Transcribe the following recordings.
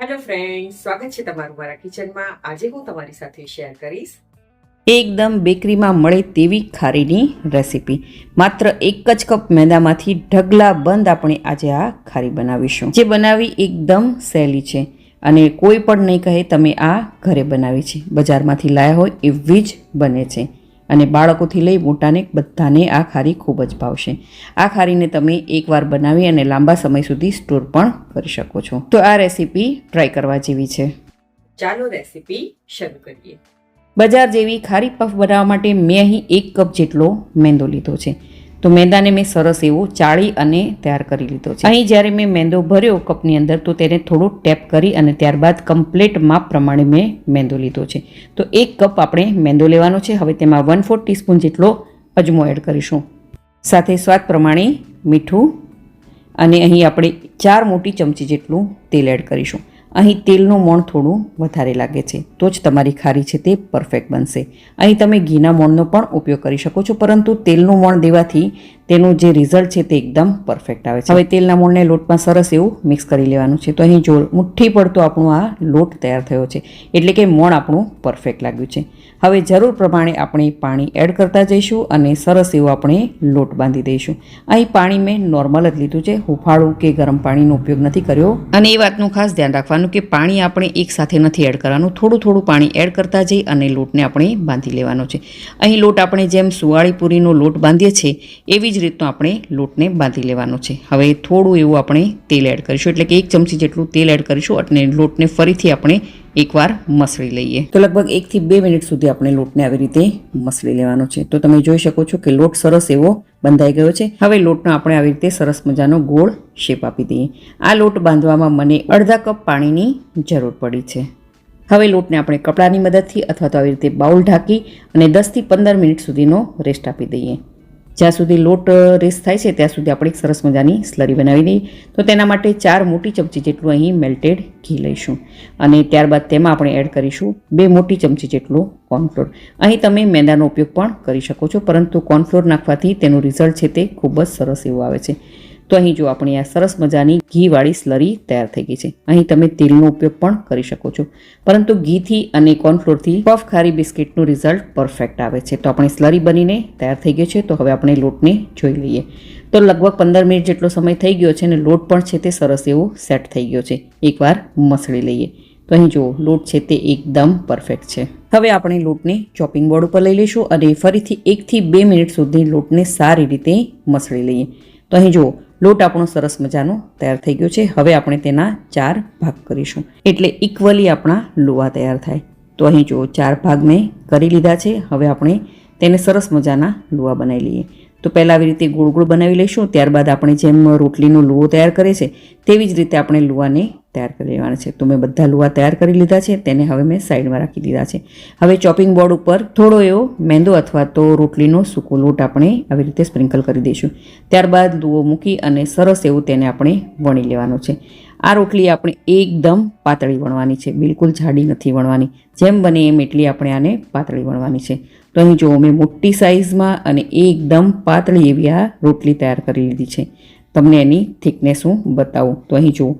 Hello friends, સ્વાગત છે તમારું મારા કિચનમાં. આજે હું તમારી સાથે શેર કરીશ એકદમ બેકરીમાં મળે તેવી ખારીની રેસીપી. માત્ર 1 જ કપ મેદામાંથી ઢગલા બંધ આપણે આજે આ ખારી બનાવીશું, જે બનાવવી એકદમ સહેલી છે અને કોઈ પણ નહીં કહે તમે આ ઘરે બનાવી છે. બજારમાંથી લાયા હોય એવી જ બને છે અને બાળકોથી લઈ મોટાને બધાને આ ખારી ખૂબ જ ભાવશે. આ ખારીને તમે એકવાર બનાવી અને લાંબા સમય સુધી સ્ટોર પણ કરી શકો છો. તો આ રેસીપી ટ્રાય કરવા જેવી છે. ચાલો રેસીપી શરૂ કરીએ. બજાર જેવી ખારી પફ બનાવવા માટે મેં અહીં 1 કપ જેટલો મેંદો લીધો છે. તો મેંદાને મેં સરસ એવો ચાળી અને તૈયાર કરી લીધો છે. અહીં જ્યારે મેં મેંદો ભર્યો કપની અંદર તો તેને થોડું ટેપ કરી અને ત્યારબાદ કમ્પ્લીટ માપ પ્રમાણે મેં મેંદો લીધો છે. તો 1 કપ આપણે મેંદો લેવાનો છે. હવે તેમાં 1/4 ટીસ્પૂન જેટલો અજમો એડ કરીશું, સાથે સ્વાદ પ્રમાણે મીઠું અને અહીં આપણે 4 મોટી ચમચી જેટલું તેલ એડ કરીશું. અહીં તેલનું મોણ થોડું વધારે લાગે છે તો જ તમારી ખારી છે તે પરફેક્ટ બનશે. અહીં તમે ઘીના મોણનો પણ ઉપયોગ કરી શકો છો, પરંતુ તેલનું મોણ દેવાથી તેનું જે રિઝલ્ટ છે તે એકદમ પરફેક્ટ આવે છે. હવે તેલના મોણને લોટમાં સરસ એવું મિક્સ કરી લેવાનું છે. તો અહીં જો મુઠ્ઠી પડતો આપણું આ લોટ તૈયાર થયો છે, એટલે કે મોણ આપણું પરફેક્ટ લાગ્યું છે. હવે જરૂર પ્રમાણે આપણે પાણી એડ કરતા જઈશું અને સરસ એવું આપણે લોટ બાંધી દઈશું. અહીં પાણી મેં નોર્મલ જ લીધું છે, હુંફાળું કે ગરમ પાણીનો ઉપયોગ નથી કર્યો. અને એ વાતનું ખાસ ધ્યાન રાખવાનું કે પાણી આપણે એકસાથે નથી એડ કરવાનું, થોડું થોડું પાણી એડ કરતા જઈ અને લોટને આપણે બાંધી લેવાનો છે. અહીં લોટ આપણે જેમ સુવાળી પૂરીનો લોટ બાંધીએ છીએ એવી જ રીતનો આપણે લોટને બાંધી લેવાનો છે. હવે થોડું એવું આપણે તેલ એડ કરીશું, એટલે કે 1 ચમચી જેટલું તેલ એડ કરીશું અને લોટને ફરીથી આપણે એકવાર મસળી લઈએ. તો લગભગ 1 થી 2 મિનિટ સુધી આપણે લોટને આવી રીતે મસળી લેવાનો છે. તો તમે જોઈ શકો છો કે લોટ સરસ એવો બંધાઈ ગયો છે. હવે લોટનો આપણે આવી રીતે સરસ મજાનો ગોળ શેપ આપી દઈએ. આ લોટ બાંધવામાં મને અડધા કપ પાણીની જરૂર પડી છે. હવે લોટને આપણે કપડાની મદદથી અથવા તો આવી રીતે બાઉલ ઢાંકી અને 10 થી 15 મિનિટ સુધીનો રેસ્ટ આપી દઈએ. જ્યાં સુધી લોટ રેસ્ટ થાય છે ત્યાં સુધી આપણે એક સરસ મજાની સ્લરી બનાવી દઈએ. તો તેના માટે 4 મોટી ચમચી જેટલું અહીં મેલ્ટેડ ઘી લઈશું અને ત્યારબાદ તેમાં આપણે એડ કરીશું 2 મોટી ચમચી જેટલું કોર્નફ્લોર. અહીં તમે મેંદાનો ઉપયોગ પણ કરી શકો છો, પરંતુ કોર્નફ્લોર નાખવાથી તેનું રિઝલ્ટ છે તે ખૂબ જ સરસ એવું આવે છે. તો અહીં જો આપણી આ સરસ મજાની ઘીવાળી સ્લરી તૈયાર થઈ ગઈ છે. અહીં તમે તેલનો ઉપયોગ પણ કરી શકો છો, પરંતુ ઘીથી અને કોર્નફ્લોરથી પફ ખારી બિસ્કિટનું રિઝલ્ટ પરફેક્ટ આવે છે. તો આપણી સ્લરી બનીને તૈયાર થઈ ગઈ છે. તો હવે આપણે લોટને જોઈ લઈએ. તો લગભગ 15 મિનિટ જેટલો સમય થઈ ગયો છે અને લોટ પણ છે તે સરસ એવો સેટ થઈ ગયો છે. એકવાર મસળી લઈએ. તો અહીં જુઓ લોટ છે તે એકદમ પરફેક્ટ છે. હવે આપણે લોટને ચોપિંગ બોર્ડ ઉપર લઈ લઈશું અને ફરીથી 1 થી 2 મિનિટ સુધી લોટને સારી રીતે મસળી લઈએ. તો અહીં જુઓ લોટ આપણો સરસ મજાનો તૈયાર થઈ ગયો છે. હવે આપણે તેના 4 ભાગ કરીશું, એટલે ઇક્વલી આપણા લુવા તૈયાર થાય. તો અહીં જુઓ 4 ભાગ મેં કરી લીધા છે. હવે આપણે તેને સરસ મજાના લુવા બનાવી લઈએ. તો પહેલાં આવી રીતે ગોળ ગોળ બનાવી લઈશું. ત્યારબાદ આપણે જેમ રોટલીનો લુવો તૈયાર કરીએ છીએ તેવી જ રીતે આપણે લુવાને તૈયાર કરી લેવાના છે. તો મેં બધા લુવા તૈયાર કરી લીધા છે. તેને હવે મેં સાઈડમાં રાખી દીધા છે. હવે ચોપિંગ બોર્ડ ઉપર થોડો એવો મેંદો અથવા તો રોટલીનો સૂકો લોટ આપણે આવી રીતે સ્પ્રિંકલ કરી દઈશું. ત્યારબાદ લુવો મૂકી અને સરસ એવું તેને આપણે વણી લેવાનું છે. આ રોટલી આપણે એકદમ પાતળી વણવાની છે, બિલકુલ જાડી નથી વણવાની. જેમ બને એમ એટલી આપણે આને પાતળી વણવાની છે. તો અહીં જુઓ મેં મોટી સાઇઝમાં અને એકદમ પાતળી એવી આ રોટલી તૈયાર કરી લીધી છે. તમને એની થિકનેસ હું બતાવું. તો અહીં જુઓ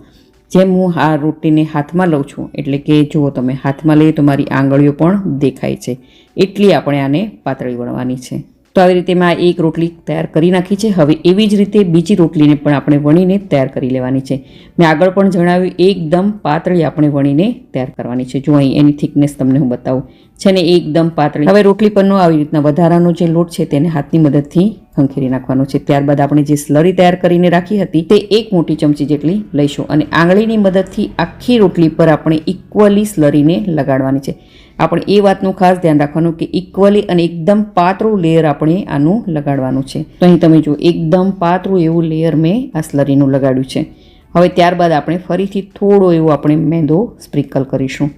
જેમ હું આ રોટલીને હાથમાં લઉં છું, એટલે કે જુઓ તમે હાથમાં લઈએ તો મારી આંગળીઓ પણ દેખાય છે, એટલી આપણે આને પાતળી વણવાની છે. તો આવી રીતે મેં આ એક રોટલી તૈયાર કરી નાખી છે. હવે એવી જ રીતે બીજી રોટલીને પણ આપણે વણીને તૈયાર કરી લેવાની છે. મેં આગળ પણ જણાવ્યું એકદમ પાતળી આપણે વણીને તૈયાર કરવાની છે. જો અહીં એની થિકનેસ તમને હું બતાવું છે ને એકદમ પાતળી. હવે રોટલી પરનો આવી રીતના વધારાનો જે લોટ છે તેને હાથની મદદથી ખંખેરી નાખવાનો છે. ત્યારબાદ આપણે જે સ્લરી તૈયાર કરીને રાખી હતી તે 1 મોટી ચમચી જેટલી લઈશું અને આંગળીની મદદથી આખી રોટલી પર આપણે ઇક્વલી સ્લરીને લગાડવાની છે. આપણે એ વાતનું ખાસ ધ્યાન રાખવાનું કે ઇક્વલી અને એકદમ પાતળું લેયર આપણે આનું લગાડવાનું છે. તો અહીં તમે જુઓ એકદમ પાતળું એવું લેયર મેં આ સ્લરીનું લગાડ્યું છે. હવે ત્યારબાદ આપણે ફરીથી થોડો એવો આપણે મેંદો સ્પ્રિંકલ કરીશું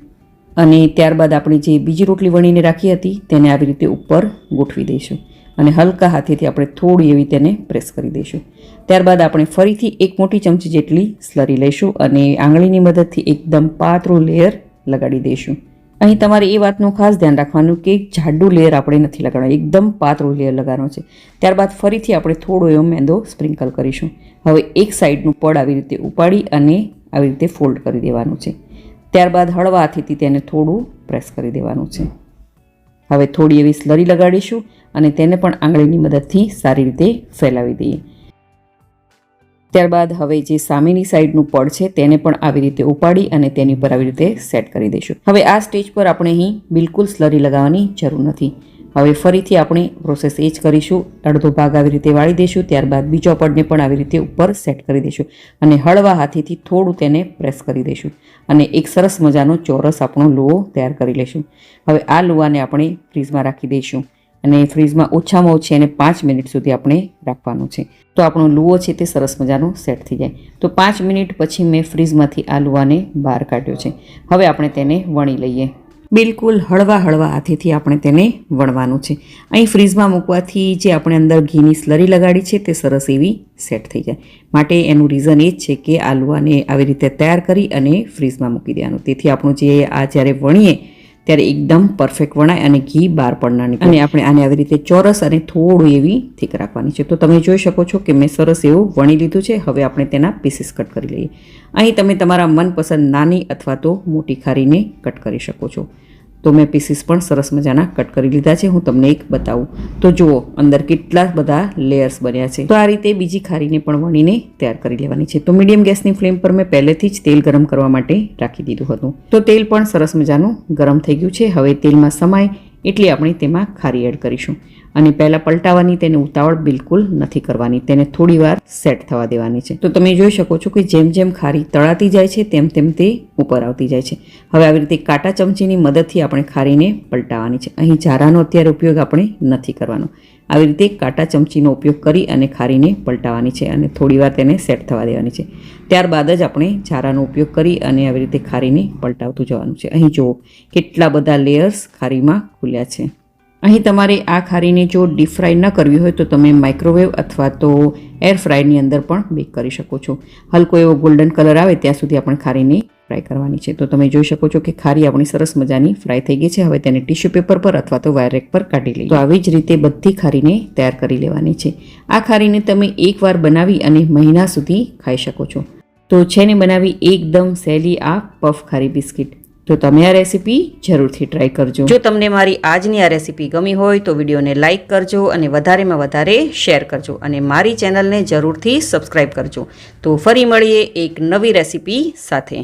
અને ત્યારબાદ આપણે જે બીજી રોટલી વણીને રાખી હતી તેને આવી રીતે ઉપર ગોઠવી દઈશું અને હલકા હાથેથી આપણે થોડી એવી તેને પ્રેસ કરી દઈશું. ત્યારબાદ આપણે ફરીથી 1 મોટી ચમચી જેટલી સ્લરી લઈશું અને આંગળીની મદદથી એકદમ પાતળું લેયર લગાડી દઈશું. અહીં તમારે એ વાતનું ખાસ ધ્યાન રાખવાનું કે જાડું લેયર આપણે નથી લગાડવાનું, એકદમ પાતળું લેયર લગાડવાનું છે. ત્યારબાદ ફરીથી આપણે થોડો એવો મેંદો સ્પ્રિંકલ કરીશું. હવે એક સાઈડનું પડ આવી રીતે ઉપાડી અને આવી રીતે ફોલ્ડ કરી દેવાનું છે. ત્યારબાદ હળવા હાથેથી તેને થોડું પ્રેસ કરી દેવાનું છે. હવે થોડી એવી સ્લરી લગાડીશું અને તેને પણ આંગળીની મદદથી સારી રીતે ફેલાવી દઈએ. ત્યારબાદ હવે જે સામેની સાઈડનું પડ છે તેને પણ આવી રીતે ઉપાડી અને તેની ઉપર આવી રીતે સેટ કરી દઈશું. હવે આ સ્ટેજ પર આપણે અહીં બિલકુલ સ્લરી લગાવવાની જરૂર નથી. હવે ફરીથી આપણે પ્રોસેસ એ જ કરીશું. અડધો ભાગ આવી રીતે વાળી દઈશું. ત્યારબાદ બીજો પડને પણ આવી રીતે ઉપર સેટ કરી દઈશું અને હળવા હાથેથી થોડું તેને પ્રેસ કરી દઈશું અને એક સરસ મજાનો ચોરસ આપણો લુઓ તૈયાર કરી લઈશું. હવે આ લુવાને આપણે ફ્રીઝમાં રાખી દઈશું અને ફ્રીઝમાં ઓછામાં ઓછી એને 5 મિનિટ સુધી આપણે રાખવાનું છે. તો આપણો લુઓ છે તે સરસ મજાનો સેટ થઈ જાય. તો 5 મિનિટ પછી મેં ફ્રીઝમાંથી આ લુવાને બહાર કાઢ્યો છે. હવે આપણે તેને વણી લઈએ. બિલકુલ હળવા હાથેથી આપણે તેને વણવાનું છે. અહીં ફ્રીઝમાં મૂકવાથી જે આપણે અંદર ઘીની સ્લરી લગાડી છે તે સરસ એવી સેટ થઈ જાય. માટે એનું રીઝન એ જ છે કે આ લુવાને આવી રીતે તૈયાર કરી અને ફ્રીઝમાં મૂકી દેવાનું. તેથી આપણું જે આ જ્યારે વણીએ ત્યારે એકદમ પરફેક્ટ વણાય અને ઘી બહાર પણ ના નીકળે. અને આપણે આને આવી રીતે ચોરસ અને થોડું એવી થીક રાખવાની છે. તો તમે જોઈ શકો છો કે મેં સરસ એવું વણી લીધું છે. હવે આપણે તેના પીસીસ કટ કરી લઈએ. અહીં તમે તમારા મનપસંદ નાની અથવા તો મોટી ખારીને કટ કરી શકો છો. તો મેં પીસીસ પણ સરસ મજાના કટ કરી લીધા છે. હું તમને એક બતાવું. તો જુઓ અંદર કેટલા બધા લેયર્સ બન્યા છે. તો આ રીતે બીજી ખારીને પણ વણીને તૈયાર કરી લેવાની છે. તો મીડિયમ ગેસની ફ્લેમ પર મેં પહેલેથી જ તેલ ગરમ કરવા માટે રાખી દીધું હતું. તો તેલ પણ સરસ મજાનું ગરમ થઈ ગયું છે. હવે તેલમાં સમાય એટલે આપણે તેમાં ખારી એડ કરીશું અને પહેલાં પલટાવવાની, તેને ઉતાવળ બિલકુલ નથી કરવાની. તેને થોડીવાર સેટ થવા દેવાની છે. તો તમે જોઈ શકો છો કે જેમ જેમ ખારી તળાતી જાય છે તેમ તેમ તે ઉપર આવતી જાય છે. હવે આવી રીતે કાંટા ચમચીની મદદથી આપણે ખારીને પલટાવવાની છે. અહીં ઝારાનો અત્યારે ઉપયોગ આપણે નથી કરવાનો. આવી રીતે કાંટા ચમચીનો ઉપયોગ કરી અને ખારીને પલટાવવાની છે અને થોડીવાર તેને સેટ થવા દેવાની છે. ત્યારબાદ જ આપણે ઝારાનો ઉપયોગ કરી અને આવી રીતે ખારીને પલટાવતું જવાનું છે. અહીં જુઓ કેટલા બધા લેયર્સ ખારીમાં ખુલ્યા છે. અહીં તમારે આ ખારીને જો ડીપ ફ્રાય ન કરવી હોય તો તમે માઇક્રોવેવ અથવા તો એર ફ્રાયરની અંદર પણ બેક કરી શકો છો. હલકો એવો ગોલ્ડન કલર આવે ત્યાં સુધી આપણે ખારીને ફ્રાય કરવાની છે. તો તમે જોઈ શકો છો કે ખારી આપણી સરસ મજાની ફ્રાય થઈ ગઈ છે. હવે તેને ટીશ્યુ પેપર પર અથવા તો વાયર રેક પર કાઢી લઈએ. તો આવી જ રીતે બધી ખારીને તૈયાર કરી લેવાની છે. આ ખારીને તમે એકવાર બનાવી અને મહિના સુધી ખાઈ શકો છો. તો છે ને બનાવી એકદમ સહેલી આ પફ ખારી બિસ્કિટ. તો તમે આ રેસીપી જરૂરથી ટ્રાય કરજો. જો તમને મારી આજની આ રેસીપી ગમી હોય તો વિડીયોને લાઇક કરજો અને વધારેમાં વધારે શેર કરજો અને મારી ચેનલને જરૂરથી સબસ્ક્રાઈબ કરજો. તો ફરી મળીએ એક નવી રેસીપી સાથે.